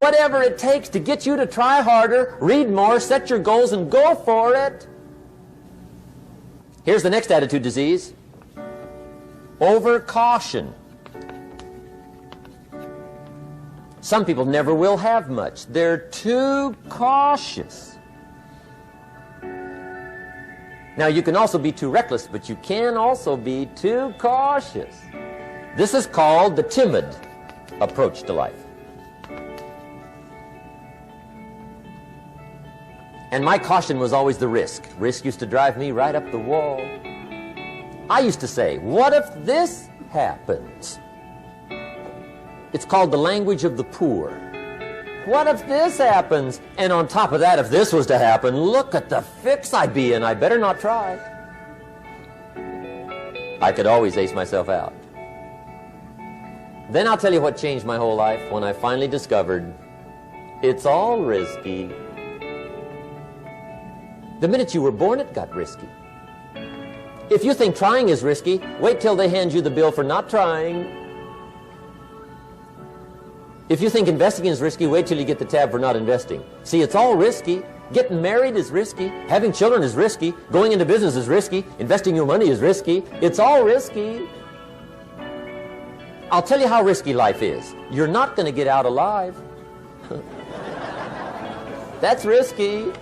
whatever it takes to get you to try harder, read more, set your goals, and go for it. Here's the next attitude disease. Overcaution. Some people never will have much. They're too cautious. Now, you can also be too reckless, but you can also be too cautious. This is called the timid approach to life. And my caution was always the risk. Risk used to drive me right up the wall. I used to say, what if this happens? It's called the language of the poor. What if this happens? And on top of that, if this was to happen, look at the fix I'd be in. I better not try. I could always ace myself out. Then I'll tell you what changed my whole life when I finally discovered it's all risky. The minute you were born, it got risky. If you think trying is risky, wait till they hand you the bill for not trying. If you think investing is risky, wait till you get the tab for not investing. See, it's all risky. Getting married is risky. Having children is risky. Going into business is risky. Investing your money is risky. It's all risky. I'll tell you how risky life is. You're not going to get out alive. That's risky.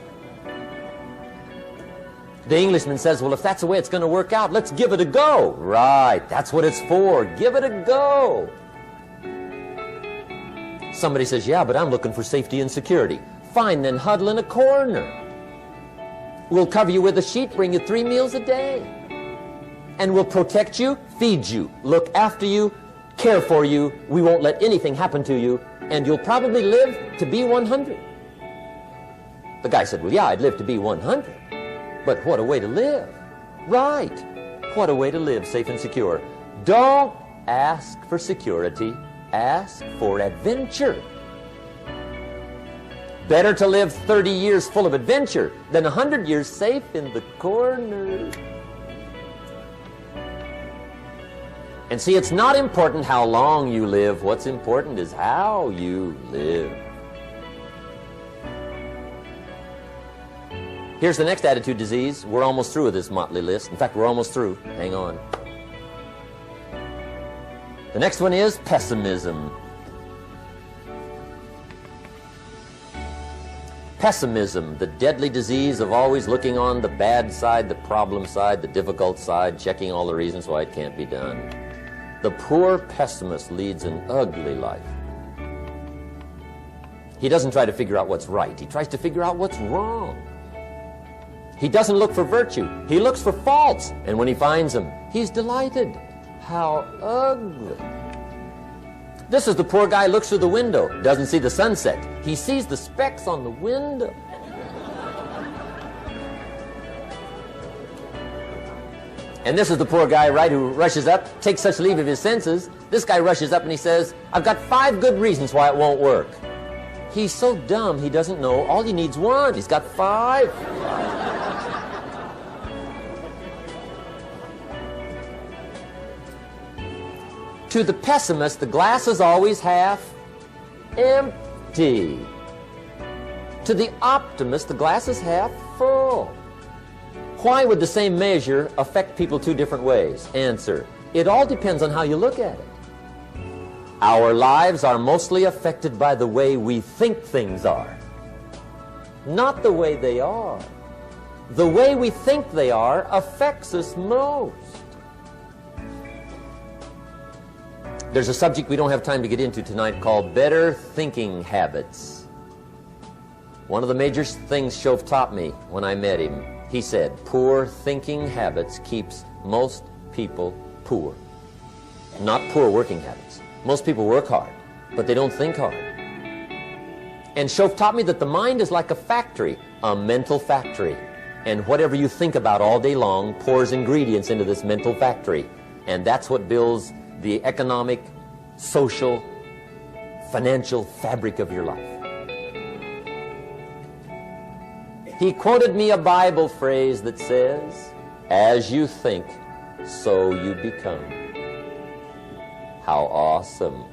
The Englishman says, well, if that's the way it's going to work out, let's give it a go. Right, that's what it's for. Give it a go. Somebody says, yeah, but I'm looking for safety and security. Fine, then huddle in a corner. We'll cover you with a sheet, bring you 3 meals a day. And we'll protect you, feed you, look after you, care for you. We won't let anything happen to you. And you'll probably live to be 100. The guy said, well, yeah, I'd live to be 100. But what a way to live. Right. What a way to live, safe and secure. Don't ask for security. Ask for adventure. Better to live 30 years full of adventure than 100 years safe in the corner. And see, it's not important how long you live. What's important is how you live. Here's the next attitude disease. We're almost through with this motley list. In fact, we're almost through. Hang on. The next one is pessimism. Pessimism, the deadly disease of always looking on the bad side, the problem side, the difficult side, checking all the reasons why it can't be done. The poor pessimist leads an ugly life. He doesn't try to figure out what's right. He tries to figure out what's wrong. He doesn't look for virtue. He looks for faults. And when he finds them, he's delighted. How ugly. This is the poor guy who looks through the window, doesn't see the sunset. He sees the specks on the window. And this is the poor guy, right, who rushes up, takes such leave of his senses. This guy rushes up and he says, I've got 5 good reasons why it won't work. He's so dumb he doesn't know all he needs 1. He's got 5. To the pessimist, the glass is always half empty. To the optimist, the glass is half full. Why would the same measure affect people 2 different ways? Answer, it all depends on how you look at it. Our lives are mostly affected by the way we think things are, not the way they are. The way we think they are affects us most. There's a subject we don't have time to get into tonight called better thinking habits. One of the major things Shove taught me when I met him, he said, poor thinking habits keeps most people poor. Not poor working habits. Most people work hard, but they don't think hard. And Shove taught me that the mind is like a factory, a mental factory. And whatever you think about all day long pours ingredients into this mental factory. And that's what builds the economic, social, financial fabric of your life. He quoted me a Bible phrase that says, as you think, so you become. How awesome.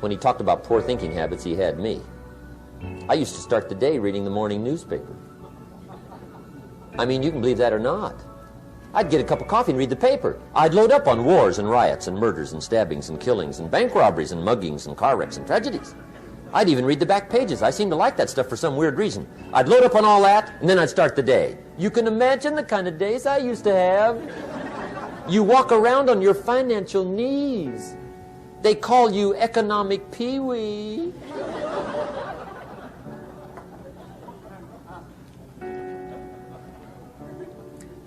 When he talked about poor thinking habits, he had me. I used to start the day reading the morning newspaper. I mean, you can believe that or not. I'd get a cup of coffee and read the paper. I'd load up on wars and riots and murders and stabbings and killings and bank robberies and muggings and car wrecks and tragedies. I'd even read the back pages. I seem to like that stuff for some weird reason. I'd load up on all that, and then I'd start the day. You can imagine the kind of days I used to have. You walk around on your financial knees. They call you economic peewee.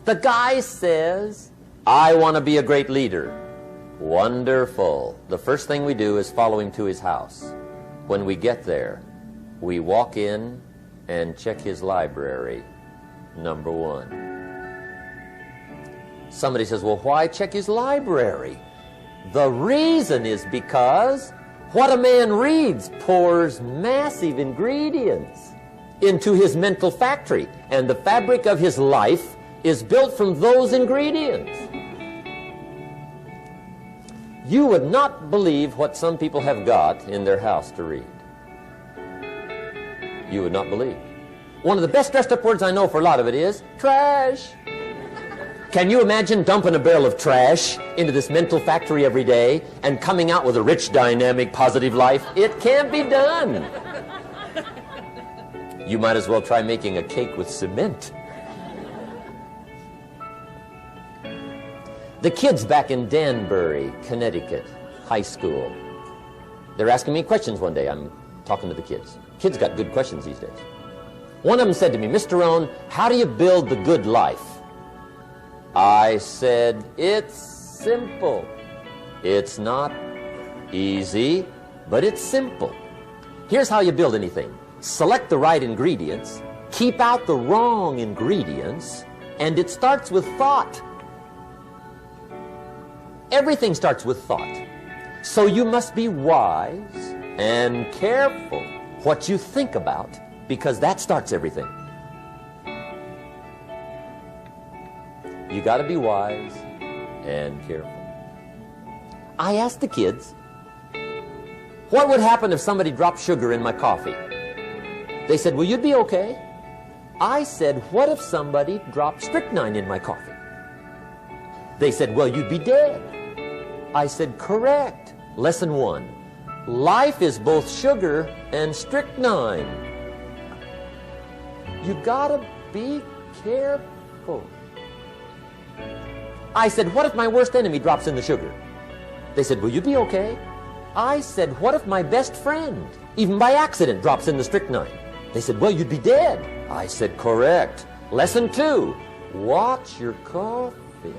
The guy says, I want to be a great leader. Wonderful. The first thing we do is follow him to his house. When we get there, we walk in and check his library, number one. Somebody says, well, why check his library? The reason is because what a man reads pours massive ingredients into his mental factory, and the fabric of his life is built from those ingredients. You would not believe what some people have got in their house to read. You would not believe. One of the best dressed up words I know for a lot of it is trash. Can you imagine dumping a barrel of trash into this mental factory every day and coming out with a rich, dynamic, positive life? It can't be done. You might as well try making a cake with cement. The kids back in Danbury, Connecticut, high school, they're asking me questions one day. I'm talking to the kids. Kids got good questions these days. One of them said to me, Mr. Rohn, how do you build the good life? I said, it's simple. It's not easy, but it's simple. Here's how you build anything. Select the right ingredients, keep out the wrong ingredients, and it starts with thought. Everything starts with thought. So you must be wise and careful what you think about, because that starts everything. You got to be wise and careful. I asked the kids, what would happen if somebody dropped sugar in my coffee? They said, well, you'd be okay. I said, what if somebody dropped strychnine in my coffee? They said, well, you'd be dead. I said, correct. Lesson 1. Life is both sugar and strychnine. You gotta be careful. I said, what if my worst enemy drops in the sugar? They said, will you be okay? I said, what if my best friend, even by accident, drops in the strychnine? They said, well, you'd be dead. I said, correct. Lesson 2. Watch your coffee.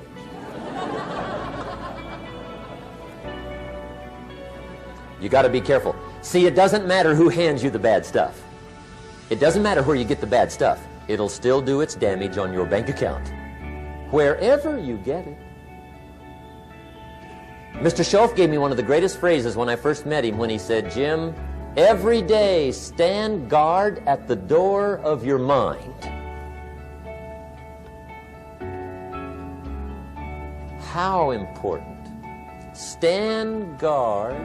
You got to be careful. See, it doesn't matter who hands you the bad stuff. It doesn't matter where you get the bad stuff. It'll still do its damage on your bank account, wherever you get it. Mr. Schoaf gave me one of the greatest phrases when I first met him, when he said, Jim, every day stand guard at the door of your mind. How important. Stand guard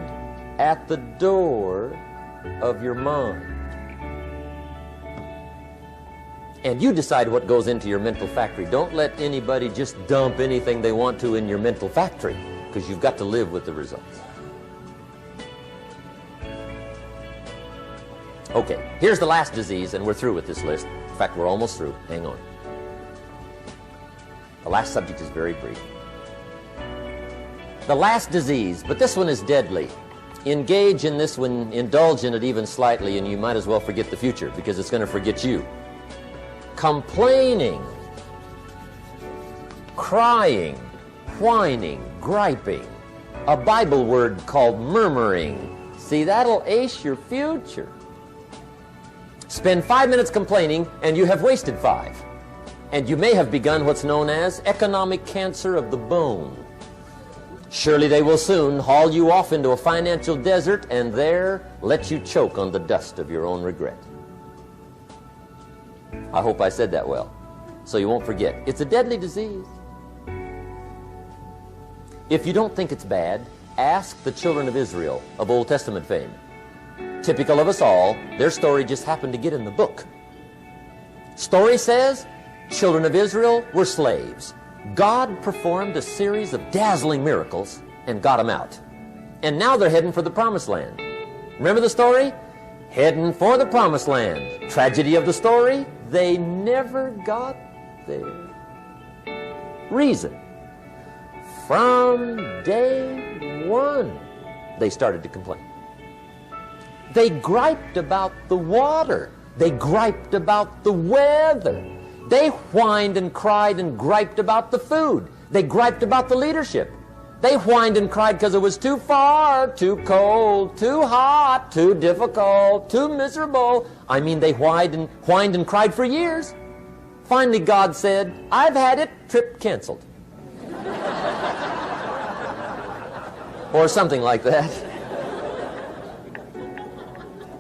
at the door of your mind. And you decide what goes into your mental factory. Don't let anybody just dump anything they want to in your mental factory, because you've got to live with the results. Okay, here's the last disease, and we're through with this list. In fact, we're almost through. Hang on. The last subject is very brief. The last disease, but this one is deadly. Engage in this one, indulge in it even slightly, and you might as well forget the future, because it's going to forget you. Complaining, crying, whining, griping. A Bible word called murmuring. See, that'll ace your future. Spend 5 minutes complaining, and you have wasted 5. And you may have begun what's known as economic cancer of the bone. Surely they will soon haul you off into a financial desert and there let you choke on the dust of your own regret. I hope I said that well, so you won't forget. It's a deadly disease. If you don't think it's bad, Ask the children of Israel of Old Testament fame. Typical of us all, their story just happened to get in the book. Story says, children of Israel were slaves. God performed a series of dazzling miracles and got them out. And now they're heading for the promised land. Remember the story? Heading for the promised land. Tragedy of the story, they never got there. Reason. From day one, they started to complain. They griped about the water. They griped about the weather. They whined and cried and griped about the food. They griped about the leadership. They whined and cried because it was too far, too cold, too hot, too difficult, too miserable. I mean, they whined and cried for years. Finally, God said, I've had it, trip canceled. Or something like that.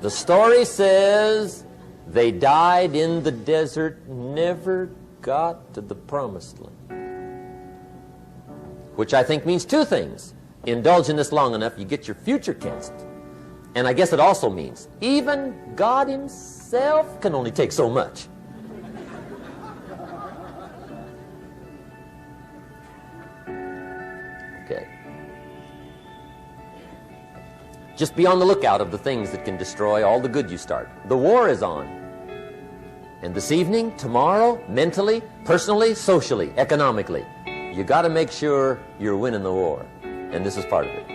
The story says they died in the desert, never got to the promised land. Which I think means two things. Indulge in this long enough, you get your future canceled. And I guess it also means even God himself can only take so much. Okay. Just be on the lookout of the things that can destroy all the good you start. The war is on. And this evening, tomorrow, mentally, personally, socially, economically, you got to make sure you're winning the war. And this is part of it.